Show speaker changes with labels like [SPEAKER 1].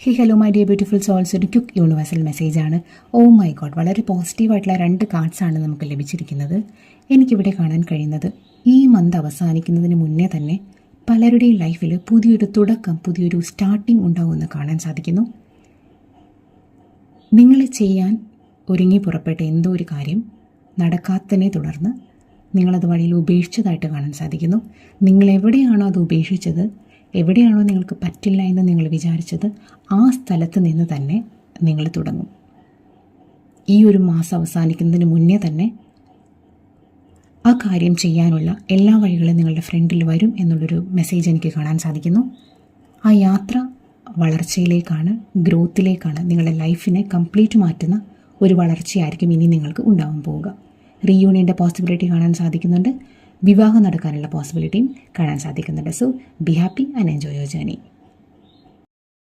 [SPEAKER 1] Hello my dear beautiful souls, ഒരു quick universal മെസ്സേജാണ്. Oh my God, വളരെ പോസിറ്റീവായിട്ടുള്ള 2 കാർഡ്സാണ് നമുക്ക് ലഭിച്ചിരിക്കുന്നത്. എനിക്കിവിടെ കാണാൻ കഴിയുന്നത്, ഈ മന്ത് അവസാനിക്കുന്നതിന് മുന്നേ തന്നെ പലരുടെയും ലൈഫിൽ പുതിയൊരു തുടക്കം, പുതിയൊരു സ്റ്റാർട്ടിംഗ് ഉണ്ടാവുമെന്ന് കാണാൻ സാധിക്കുന്നു. നിങ്ങൾ ചെയ്യാൻ ഒരുങ്ങി പുറപ്പെട്ട എന്തോ ഒരു കാര്യം നടക്കാത്തതിനെ തുടർന്ന് നിങ്ങളത് വഴിയിൽ ഉപേക്ഷിച്ചതായിട്ട് കാണാൻ സാധിക്കുന്നു. നിങ്ങൾ എവിടെയാണോ അത് ഉപേക്ഷിച്ചത്, എവിടെയാണോ നിങ്ങൾക്ക് പറ്റില്ല എന്ന് നിങ്ങൾ വിചാരിച്ചത്, ആ സ്ഥലത്ത് നിന്ന് തന്നെ നിങ്ങൾ തുടങ്ങും. ഈ ഒരു മാസം അവസാനിക്കുന്നതിന് മുന്നേ തന്നെ ആ കാര്യം ചെയ്യാനുള്ള എല്ലാ വഴികളും നിങ്ങളുടെ ഫ്രണ്ടിൽ വരും എന്നുള്ളൊരു മെസ്സേജ് എനിക്ക് കാണാൻ സാധിക്കുന്നു. ആ യാത്ര വളർച്ചയിലേക്കാണ്, ഗ്രോത്തിലേക്കാണ്. നിങ്ങളുടെ ലൈഫിനെ കംപ്ലീറ്റ് മാറ്റുന്ന ഒരു വളർച്ചയായിരിക്കും ഇനി നിങ്ങൾക്ക് ഉണ്ടാവാൻ പോവുക. റീയൂണിയൻ്റെ പോസിബിലിറ്റി കാണാൻ സാധിക്കുന്നുണ്ട്. വിവാഹം നടക്കാനുള്ള പോസിബിലിറ്റിയും കാണാൻ സാധിക്കുന്നുണ്ട്. So be happy and enjoy your journey.